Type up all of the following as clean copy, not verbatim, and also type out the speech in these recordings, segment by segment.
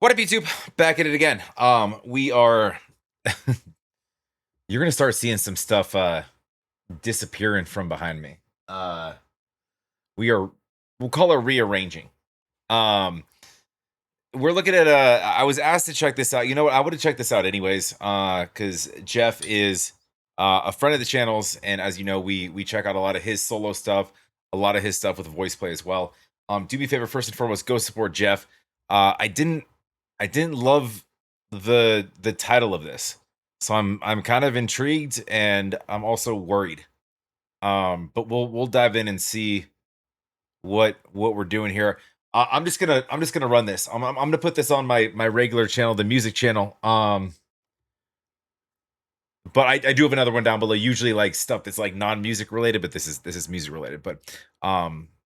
What up, YouTube? Back at it again. We are. You're gonna start seeing some stuff disappearing from behind me. We are. We'll call it rearranging. We're looking at. I was asked to check this out. You know what? I would have checked this out anyways. Because Geoff is a friend of the channel's, and as you know, we check out a lot of his solo stuff, a lot of his stuff with VoicePlay as well. Do me a favor, first and foremost, go support Geoff. I didn't love the title of this, so I'm kind of intrigued, and I'm also worried. But we'll dive in and see what we're doing here. I'm just gonna run this. I'm gonna put this on my regular channel, the music channel. But I do have another one down below. Usually like stuff that's like non-music related, but this is music related. But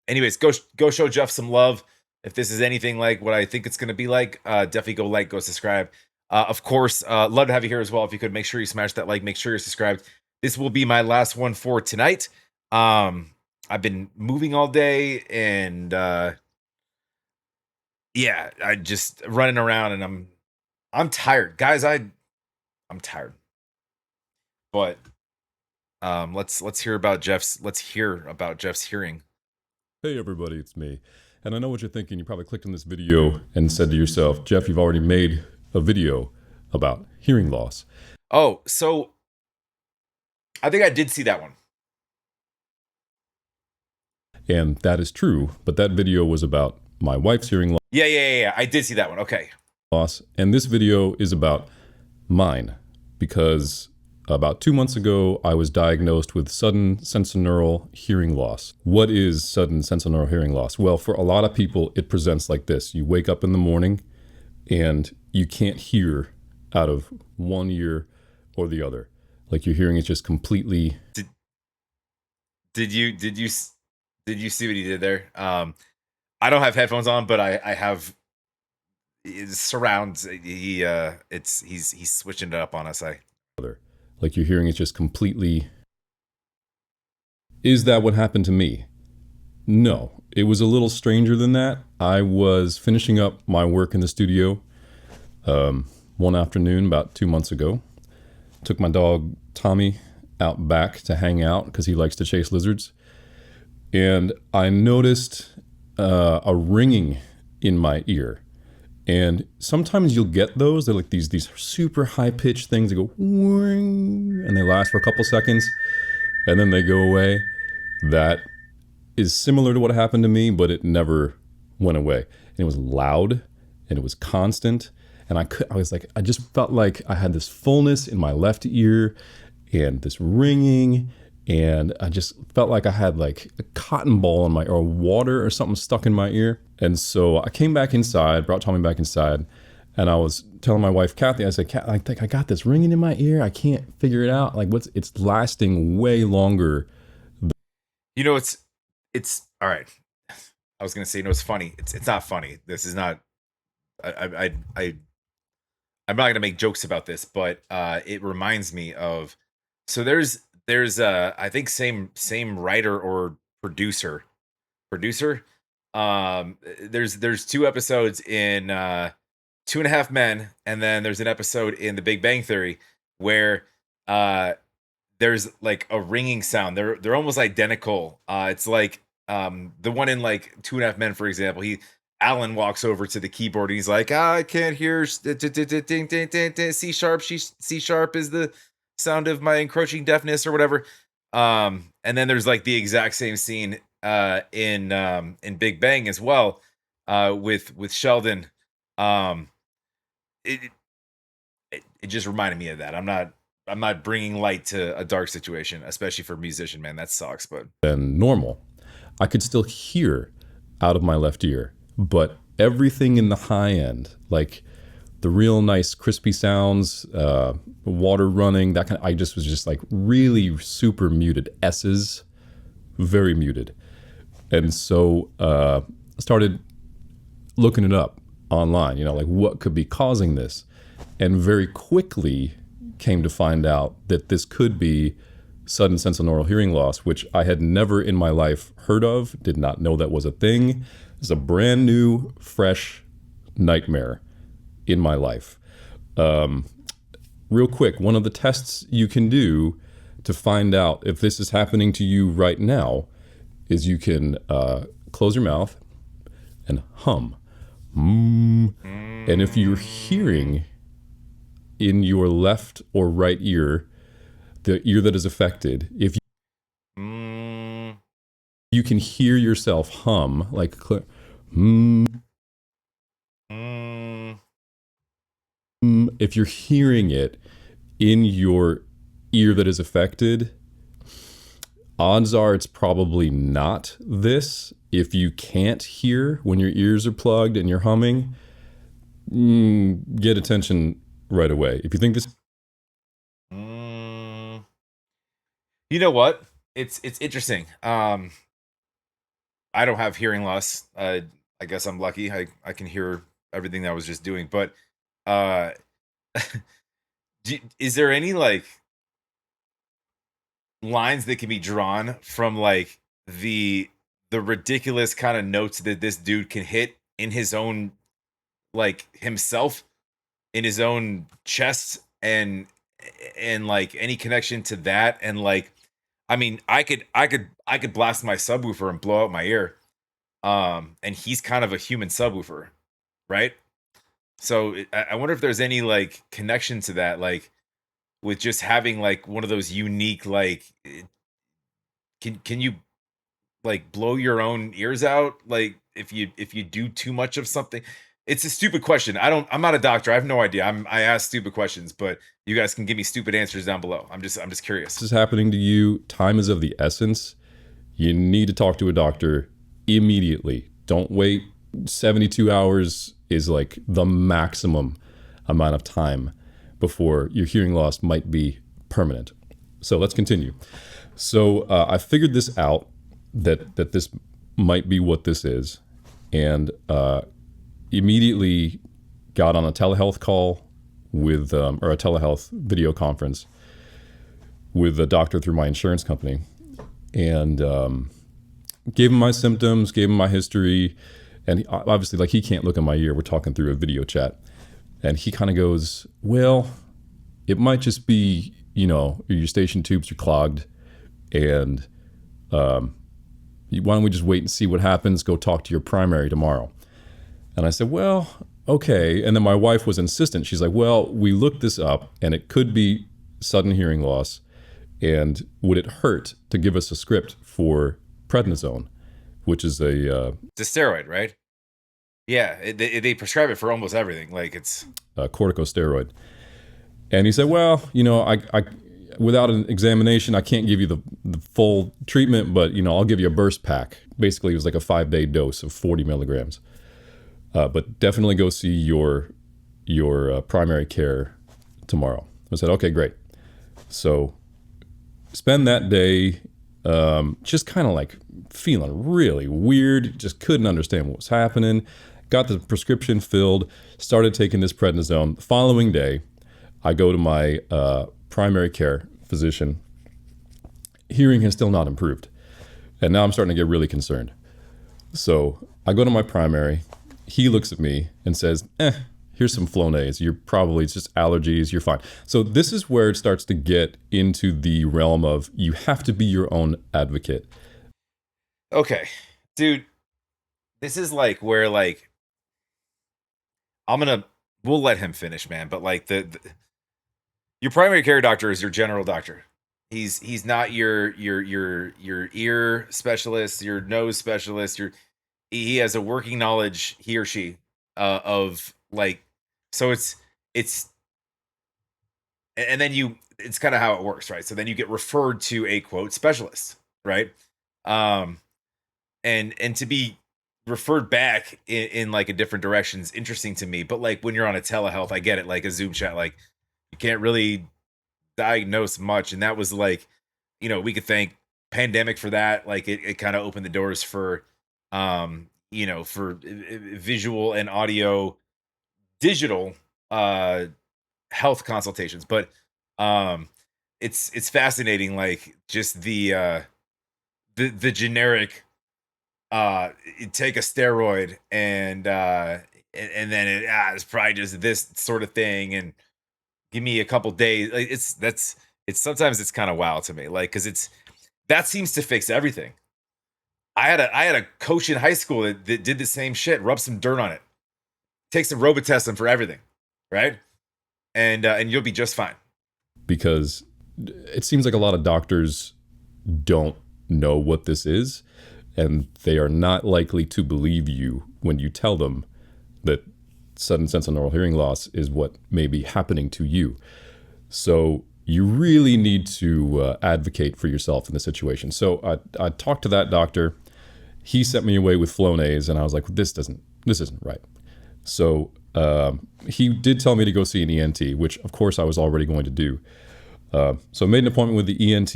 anyways, go show Geoff some love. If this is anything like what I think it's going to be like, definitely go like, go subscribe. Of course, love to have you here as well. If you could, make sure you smash that like, make sure you're subscribed. This will be my last one for tonight. I've been moving all day, and yeah, I just running around, and I'm tired, guys. I'm tired. But let's hear about Geoff's hearing. Hey everybody, it's me. And I know what you're thinking. You probably clicked on this video and said to yourself, Geoff, you've already made a video about hearing loss. Oh, so I think I did see that one. And that is true, but that video was about my wife's hearing loss. Yeah. I did see that one. Okay. And this video is about mine, because about 2 months ago, I was diagnosed with sudden sensorineural hearing loss. What is sudden sensorineural hearing loss? Well, for a lot of people, it presents like this. You wake up in the morning and you can't hear out of one ear or the other. Like your hearing is just completely... Did you see what he did there? I don't have headphones on, but I have surrounds. He's switching it up on us. Like your hearing is just completely... Is that what happened to me? No, it was a little stranger than that. I was finishing up my work in the studio one afternoon about 2 months ago. Took my dog Tommy out back to hang out because he likes to chase lizards. And I noticed a ringing in my ear. And sometimes you'll get those. They're like these super high-pitched things that go whing, and they last for a couple seconds, and then they go away. That is similar to what happened to me, but it never went away. And it was loud, and it was constant. And I just felt like I had this fullness in my left ear, and this ringing, and I just felt like I had like a cotton ball in my, or water or something stuck in my ear. And so I came back inside, brought Tommy back inside, and I was telling my wife, Kathy, I said, I think I got this ringing in my ear. I can't figure it out. Like it's lasting way longer. You know, it's all right. I was going to say, it's funny. It's not funny. This is not, I'm not going to make jokes about this, but it reminds me of, so there's I think same writer or producer. There's 2 episodes in 2.5 Men, and then there's an episode in The Big Bang Theory where there's like a ringing sound. They're almost identical. It's like the one in like 2.5 Men, for example. Alan walks over to the keyboard and he's like, I can't hear C sharp. C sharp is the sound of my encroaching deafness or whatever. And then there's like the exact same scene in Big Bang as well, with Sheldon. It just reminded me of that. I'm not bringing light to a dark situation, especially for a musician, man. That sucks. But than normal, I could still hear out of my left ear, but everything in the high end, like the real nice crispy sounds, water running, that kind of, I just was just like really super muted. S's, very muted. And so I started looking it up online, like what could be causing this? And very quickly came to find out that this could be sudden sensorineural hearing loss, which I had never in my life heard of, did not know that was a thing. It's a brand new, fresh nightmare in my life. Real quick, one of the tests you can do to find out if this is happening to you right now is you can close your mouth and hum. And if you're hearing in your left or right ear, the ear that is affected, if you can hear yourself hum, like if you're hearing it in your ear that is affected, odds are it's probably not this. If you can't hear when your ears are plugged and you're humming, get attention right away. If you think this... You know what? It's interesting. I don't have hearing loss. I guess I'm lucky. I can hear everything that I was just doing. But is there any like lines that can be drawn from like the ridiculous kind of notes that this dude can hit in his own, like, himself, in his own chest, and like any connection to that? And like, I mean, I could blast my subwoofer and blow out my ear. And he's kind of a human subwoofer, right? So I wonder if there's any like connection to that, like with just having like one of those unique, like, can you like blow your own ears out, like if you do too much of something? It's a stupid question. I'm not a doctor. I have no idea. I ask stupid questions, but you guys can give me stupid answers down below. I'm just curious. This is happening to you. Time is of the essence. You need to talk to a doctor immediately. Don't wait. 72 hours is like the maximum amount of time before your hearing loss might be permanent. So let's continue. So I figured this out, that this might be what this is, and immediately got on a telehealth call with, or a telehealth video conference with a doctor through my insurance company, and gave him my symptoms, gave him my history, and obviously, like, he can't look in my ear. We're talking through a video chat, and he kind of goes, well, it might just be, you know, your eustachian tubes are clogged, and why don't we just wait and see what happens? Go talk to your primary tomorrow. And I said, well, okay. And then my wife was insistent. She's like, well, we looked this up, and it could be sudden hearing loss. And would it hurt to give us a script for prednisone, which is it's a steroid, right? Yeah, they prescribe it for almost everything. Like, it's a corticosteroid. And he said, well, you know, I without an examination, I can't give you the full treatment, but, you know, I'll give you a burst pack. Basically, it was like a 5-day dose of 40 milligrams. But definitely go see your primary care tomorrow. I said, okay, great. So spend that day just kind of like feeling really weird, just couldn't understand what was happening. Got the prescription filled, started taking this prednisone. The following day, I go to my primary care physician. Hearing has still not improved. And now I'm starting to get really concerned. So I go to my primary. He looks at me and says, here's some Flonase. It's just allergies. You're fine. So this is where it starts to get into the realm of you have to be your own advocate. Okay, dude, this is like where, like, we'll let him finish, man. But like your primary care doctor is your general doctor. He's not your ear specialist, your nose specialist. He has a working knowledge, he or she, of like, so it's and then it's kind of how it works, right? So then you get referred to a quote specialist, right? And to be referred back in like a different direction is interesting to me. But like when you're on a telehealth, I get it, like a Zoom chat, like you can't really diagnose much. And that was like, you know, we could thank pandemic for that. Like it kind of opened the doors for you know, for visual and audio digital health consultations. But it's fascinating, like just the generic take a steroid and and then it's probably just this sort of thing, and give me a couple days. Like, it's sometimes it's kind of wild to me, like because it's that seems to fix everything. I had a coach in high school that did the same shit. Rub some dirt on it, take some Robitussin for everything, right? And you'll be just fine. Because it seems like a lot of doctors don't know what this is, and they are not likely to believe you when you tell them that sudden sensorineural hearing loss is what may be happening to you. So you really need to advocate for yourself in the situation. So I talked to that doctor. He sent me away with Flonase, and I was like, this isn't right. So he did tell me to go see an ENT, which of course I was already going to do. So I made an appointment with the ENT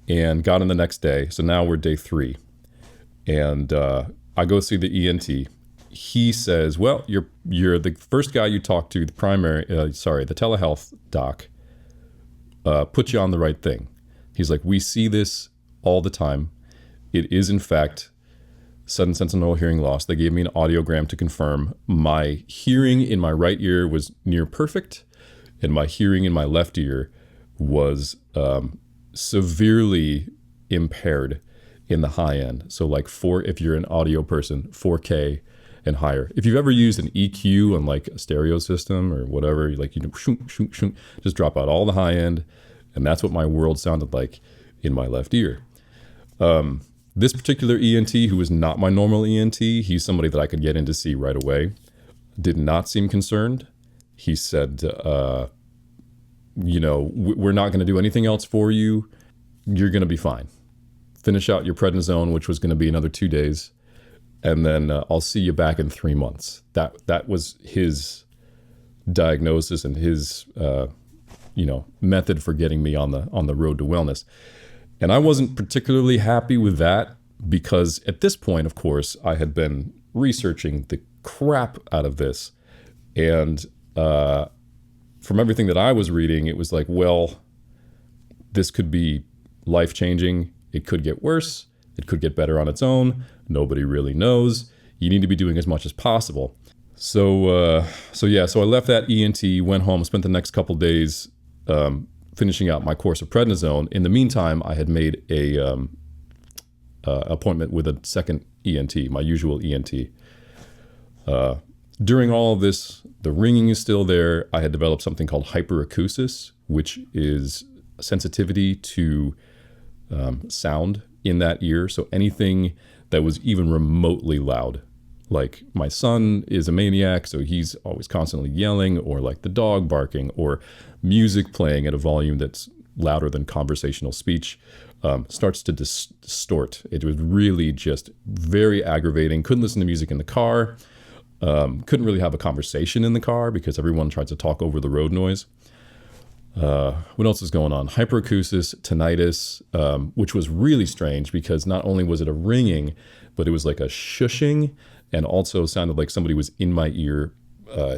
and got in the next day. So now we're day 3. And I go see the ENT. He says, well, you're the first guy you talked to, the telehealth doc, put you on the right thing. He's like, we see this all the time. It is, in fact, sudden sensorineural hearing loss. They gave me an audiogram to confirm. My hearing in my right ear was near perfect, and my hearing in my left ear was severely impaired in the high end. So like if you're an audio person, 4K and higher. If you've ever used an EQ on like a stereo system or whatever, shoot, shoot, shoot, just drop out all the high end. And that's what my world sounded like in my left ear. This particular ENT, who is not my normal ENT, he's somebody that I could get in to see right away, did not seem concerned. He said, we're not going to do anything else for you. You're going to be fine. Finish out your prednisone, which was going to be another 2 days. And then I'll see you back in 3 months. That was his diagnosis and his, method for getting me on the road to wellness. And I wasn't particularly happy with that because at this point, of course, I had been researching the crap out of this. And from everything that I was reading, it was like, well, this could be life-changing. It could get worse. It could get better on its own. Nobody really knows. You need to be doing as much as possible. So I left that ENT, went home, spent the next couple days finishing out my course of prednisone. In the meantime, I had made a appointment with a second ENT, my usual ENT. During all of this, the ringing is still there. I had developed something called hyperacusis, which is sensitivity to sound in that ear. So anything that was even remotely loud, like my son is a maniac, so he's always constantly yelling, or like the dog barking, or music playing at a volume that's louder than conversational speech, starts to distort. It was really just very aggravating. Couldn't listen to music in the car. Couldn't really have a conversation in the car because everyone tried to talk over the road noise. What else is going on? Hyperacusis, tinnitus, which was really strange because not only was it a ringing, but it was like a shushing, and also sounded like somebody was in my ear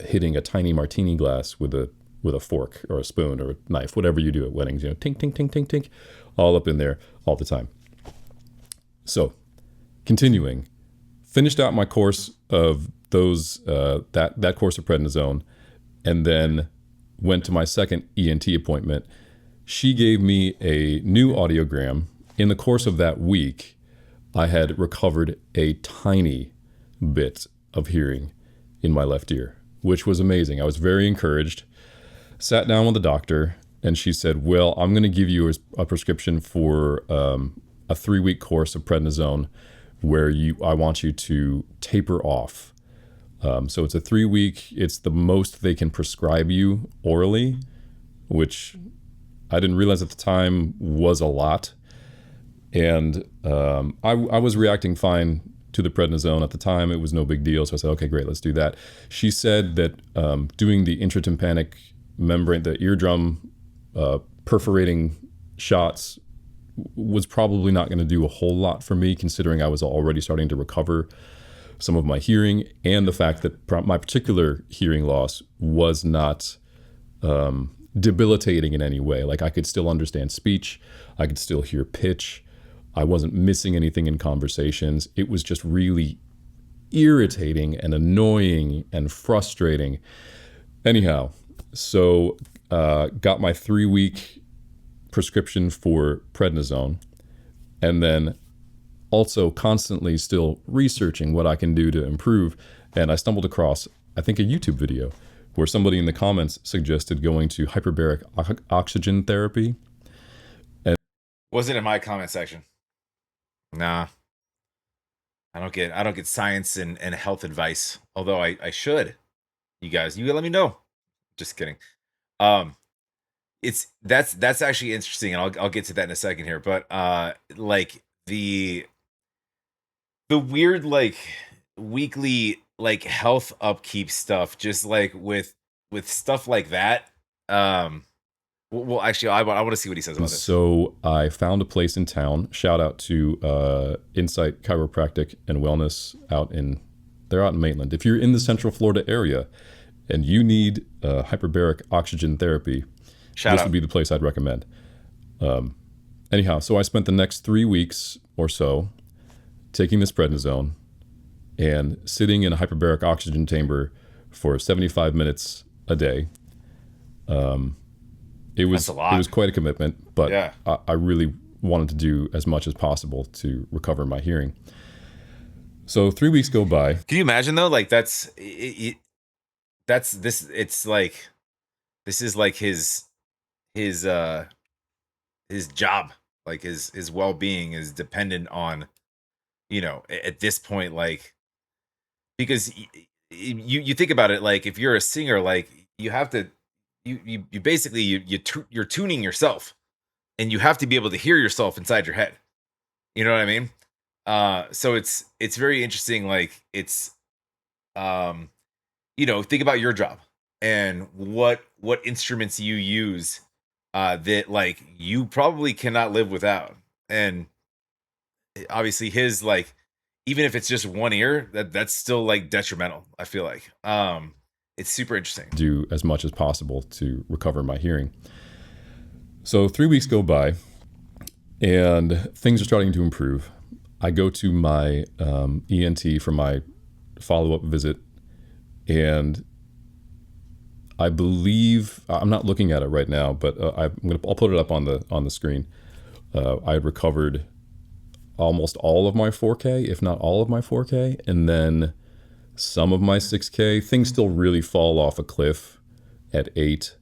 hitting a tiny martini glass with a fork or a spoon or a knife, whatever you do at weddings, tink, tink, tink, tink, tink, all up in there all the time. So, continuing, finished out my course of those that course of prednisone, and then went to my second ENT appointment. She gave me a new audiogram. In the course of that week, I had recovered a tiny bit of hearing in my left ear, which was amazing. I was very encouraged. Sat down with the doctor, and she said, well, I'm going to give you a prescription for a 3-week course of prednisone where I want you to taper off. So it's a 3-week, it's the most they can prescribe you orally, which I didn't realize at the time was a lot. And I was reacting fine to the prednisone at the time. It was no big deal. So I said, okay, great, let's do that. She said that doing the intratympanic membrane, the eardrum perforating shots was probably not going to do a whole lot for me, considering I was already starting to recover some of my hearing, and the fact that my particular hearing loss was not debilitating in any way. Like I could still understand speech, I could still hear pitch, I wasn't missing anything in conversations. It was just really irritating and annoying and frustrating. Anyhow, so got my 3-week prescription for prednisone, and then also constantly still researching what I can do to improve. And I stumbled across, I think, a YouTube video where somebody in the comments suggested going to hyperbaric oxygen therapy. And wasn't in my comment section. Nah. I don't get science and health advice. Although I should. You guys, you let me know. Just kidding. That's actually interesting, and I'll get to that in a second here. But like the weird like weekly like health upkeep stuff, just like with stuff like that. Well, actually, I want to see what he says about this. So I found a place in town. Shout out to Insight Chiropractic and Wellness they're out in Maitland. If you're in the Central Florida area and you need hyperbaric oxygen therapy, this would be the place I'd recommend. Anyhow, so I spent the next 3 weeks or so taking this prednisone and sitting in a hyperbaric oxygen chamber for 75 minutes a day. It was quite a commitment, but yeah. I really wanted to do as much as possible to recover my hearing. So 3 weeks go by. Can you imagine though? Like this is like his job, like his well-being is dependent on, at this point, like, because you think about it, like if you're a singer, like you have to, you basically you're tuning yourself, and you have to be able to hear yourself inside your head. You know what I mean? So it's very interesting. Like it's, think about your job and what instruments you use that like you probably cannot live without. And obviously his, like, even if it's just one ear, that's still like detrimental, I feel like. It's super interesting. Do as much as possible to recover my hearing. So 3 weeks go by and things are starting to improve. I go to my ENT for my follow-up visit, and I believe, I'm not looking at it right now, but I'll put it up on the screen. I had recovered almost all of my 4K, if not all of my 4K, and then some of my 6K. Things still really fall off a cliff at 8,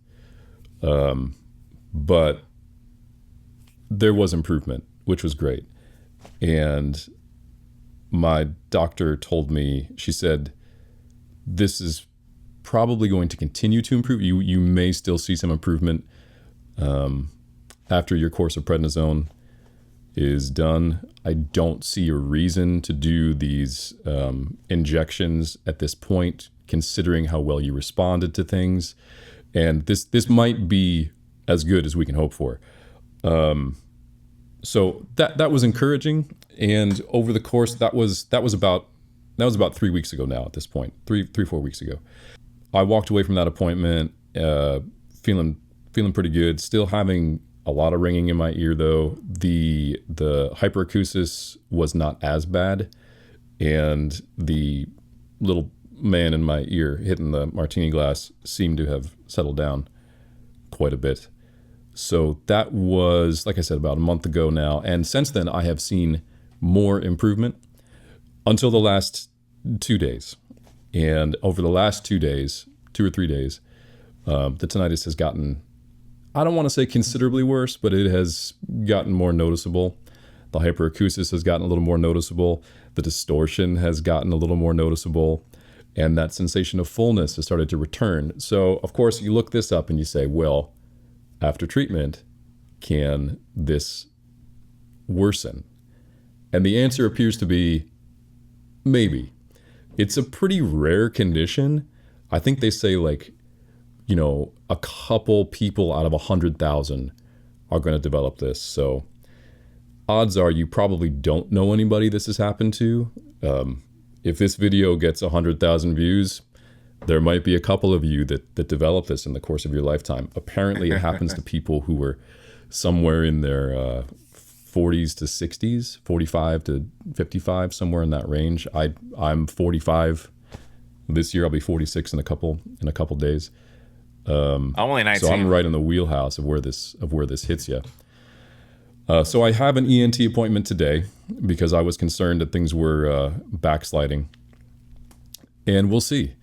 but there was improvement, which was great. And my doctor told me, she said, this is probably going to continue to improve. You may still see some improvement after your course of prednisone is done. I don't see a reason to do these injections at this point, considering how well you responded to things. And this might be as good as we can hope for. So that was encouraging. And over the course, that was about 3 weeks ago now at this point, 4 weeks ago. I walked away from that appointment feeling pretty good, still having a lot of ringing in my ear though. The hyperacusis was not as bad, and the little man in my ear hitting the martini glass seemed to have settled down quite a bit. So that was, like I said, about a month ago now, and since then I have seen more improvement until the last 2 days. And over the last 2 days, 2 or 3 days, the tinnitus has gotten, I don't want to say considerably worse, but it has gotten more noticeable. The hyperacusis has gotten a little more noticeable. The distortion has gotten a little more noticeable. And that sensation of fullness has started to return. So, of course, you look this up and you say, well, after treatment, can this worsen? And the answer appears to be maybe. It's a pretty rare condition. I think they say like, a couple people out of 100,000 are going to develop this. So odds are you probably don't know anybody this has happened to. If this video gets 100,000 views, there might be a couple of you that develop this in the course of your lifetime. Apparently it happens to people who were somewhere in their 40s to 60s, 45 to 55, somewhere in that range. I'm 45 this year. I'll be 46 in a couple days. I'm only 19. So I'm right in the wheelhouse of where this hits you. So I have an ENT appointment today because I was concerned that things were backsliding, and we'll see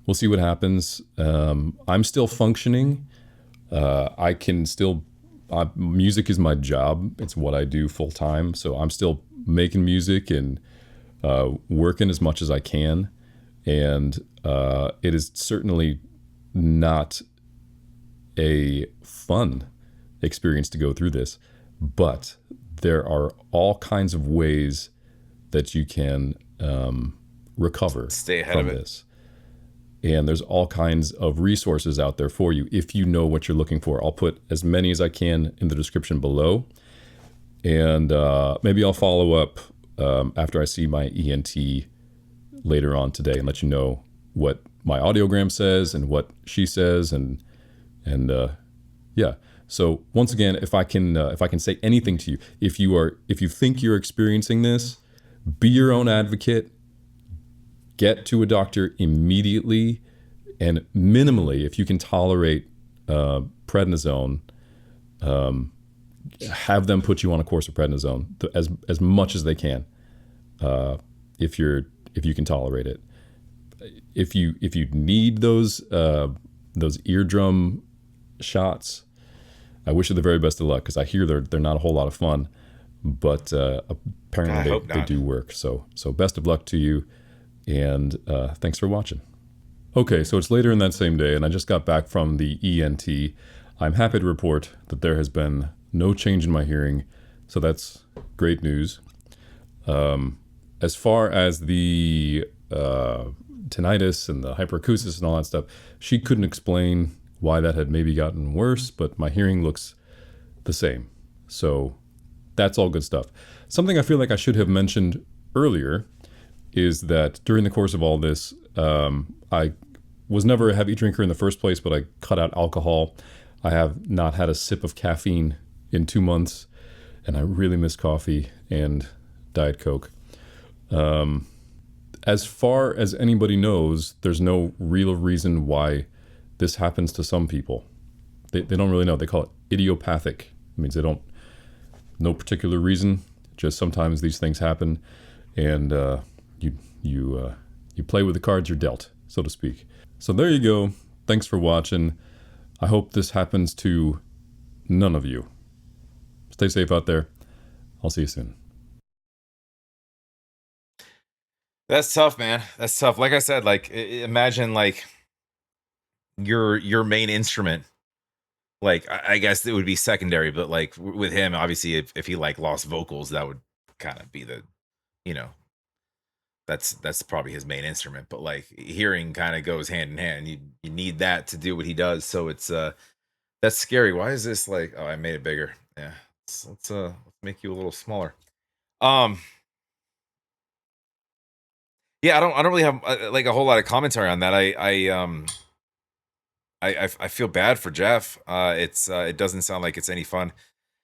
what happens. I'm still functioning. I can still. Music is my job. It's what I do full time. So I'm still making music and working as much as I can. And it is certainly not a fun experience to go through this. But there are all kinds of ways that you can recover Stay ahead from of it. this. And there's all kinds of resources out there for you if you know what you're looking for. I'll put as many as I can in the description below. And maybe I'll follow up after I see my ENT later on today and let you know what my audiogram says and what she says. And yeah. So once again, if I can say anything to you, if you think you're experiencing this, be your own advocate. Get to a doctor immediately, and minimally, if you can tolerate prednisone, have them put you on a course of prednisone as much as they can, if you can tolerate it. If you need those eardrum shots, I wish you the very best of luck because I hear they're not a whole lot of fun, but apparently they do work. So best of luck to you. And thanks for watching. Okay, so it's later in that same day, and I just got back from the ENT. I'm happy to report that there has been no change in my hearing, so that's great news. As far as the tinnitus and the hyperacusis and all that stuff, she couldn't explain why that had maybe gotten worse, but my hearing looks the same. So that's all good stuff. Something I feel like I should have mentioned earlier is that during the course of all this, I was never a heavy drinker in the first place, but I cut out alcohol. I have not had a sip of caffeine in 2 months, and I really miss coffee and Diet Coke. As far as anybody knows, there's no real reason why this happens to some people. They don't really know. They call it idiopathic. It means they don't, no particular reason, just sometimes these things happen, and you play with the cards you're dealt, so to speak. So there you go. Thanks for watching. I hope this happens to none of you. Stay safe out there. I'll see you soon. That's tough, man. That's tough. Like I said, like imagine like your main instrument. Like I guess it would be secondary, but like with him, obviously, if he like lost vocals, that would kind of be the, you know, that's probably his main instrument. But like hearing kind of goes hand in hand. You need that to do what he does. So it's that's scary. Why is this like? Oh, I made it bigger. Yeah, let's make you a little smaller. Yeah, I don't really have like a whole lot of commentary on that. I feel bad for Geoff. It doesn't sound like it's any fun,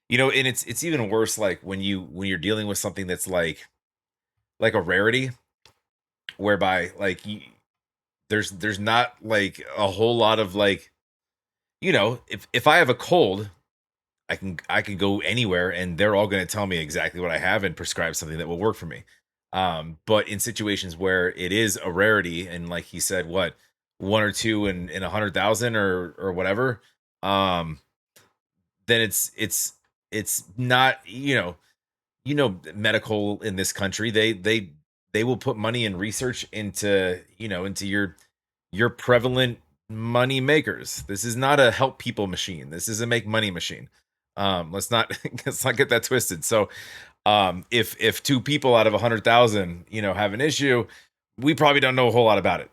you know. And it's even worse like when you're dealing with something that's like a rarity, whereby like there's not like a whole lot of like, you know, if I have a cold, I can go anywhere and they're all going to tell me exactly what I have and prescribe something that will work for me. But in situations where it is a rarity, and like he said, what, one or two in 100,000 or whatever, then it's not, medical in this country, they will put money and research into, into your prevalent money makers. This is not a help people machine. This is a make money machine. Let's not get that twisted. So if two people out of 100,000 have an issue, we probably don't know a whole lot about it,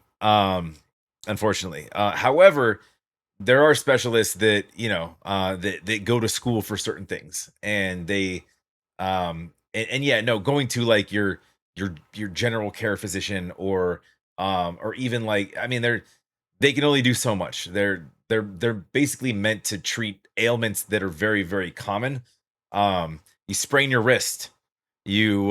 unfortunately. However, there are specialists that that go to school for certain things, and they and yeah, no, going to like your general care physician, or even like, I mean, they can only do so much. They're basically meant to treat ailments that are very, very common. you sprain your wrist, you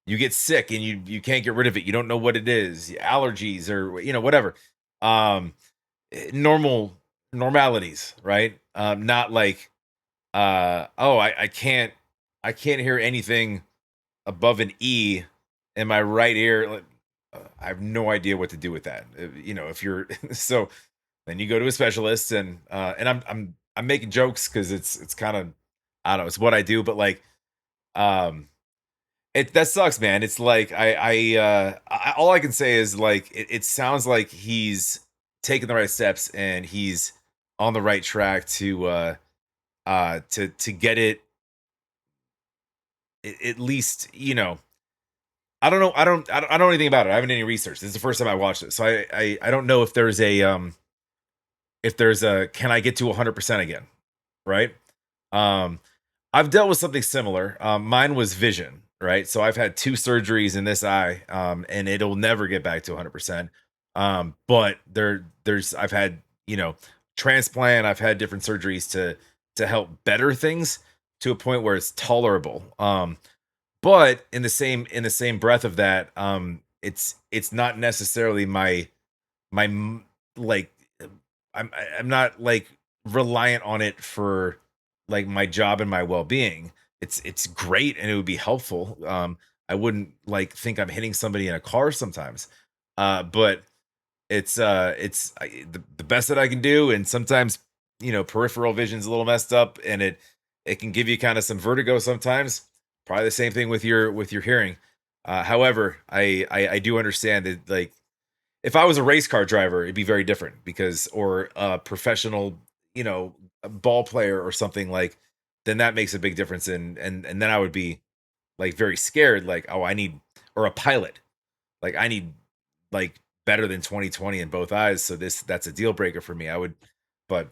get sick and you can't get rid of it. You don't know what it is, allergies or whatever. Um, normal normalities, right? Not like oh, I can't hear anything above an E in my right ear. Like, I have no idea what to do with that. If you're so, then you go to a specialist, and I'm making jokes because it's kind of, I don't know, it's what I do, but like um that sucks, man. It's like all I can say is like it sounds like he's taking the right steps and he's on the right track to get it at least, I don't know. I don't know anything about it. I haven't done any research. This is the first time I watched it. So I don't know if there's a can I get to 100% again, right? Um I've dealt with something similar. Mine was vision, right? So I've had two surgeries in this eye, and it'll never get back to 100%. But there's I've had, transplant. I've had different surgeries to help better things to a point where it's tolerable. But in the same breath of that, it's not necessarily my like I'm not like reliant on it for like my job and my well-being. It's great and it would be helpful. I wouldn't like think I'm hitting somebody in a car sometimes. But the best that I can do, and sometimes peripheral vision's a little messed up and it can give you kind of some vertigo sometimes. Probably the same thing with your hearing. However, I do understand that, like, if I was a race car driver, it'd be very different, because, or a professional, a ball player or something, like, then that makes a big difference. And then I would be like very scared, like, oh, I need, or a pilot, like, I need like better than 2020 in both eyes. So that's a deal breaker for me. I would, but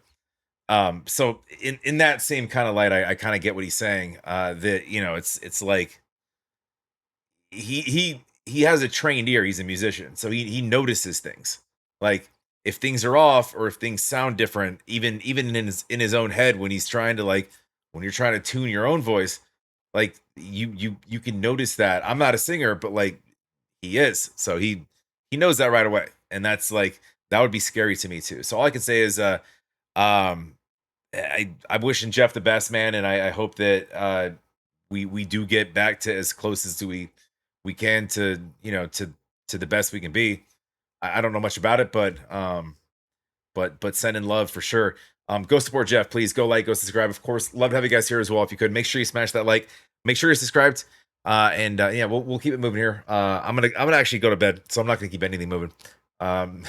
so in that same kind of light, I kind of get what he's saying. That, it's like he has a trained ear. He's a musician, so he notices things. Like, if things are off or if things sound different, even in his own head, when he's trying to, like, when you're trying to tune your own voice, like, you can notice that. I'm not a singer, but like, he is, so he knows that right away, and that's like, that would be scary to me too. So all I can say is um I'm wishing Geoff the best, man, and I hope that we do get back to as close as we can to, to the best we can be. I don't know much about it, but send in love for sure. Go support Geoff, please. Go like, go subscribe. Of course, love to have you guys here as well. If you could, make sure you smash that like. Make sure you're subscribed. And yeah, we'll keep it moving here. I'm gonna actually go to bed, so I'm not gonna keep anything moving. Um,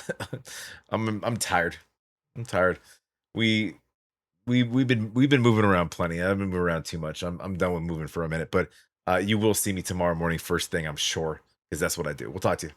I'm tired. I'm tired. We we've been moving around plenty. I've been moving around too much. I'm done with moving for a minute, but you will see me tomorrow morning first thing, I'm sure, because that's what I do. We'll talk to you.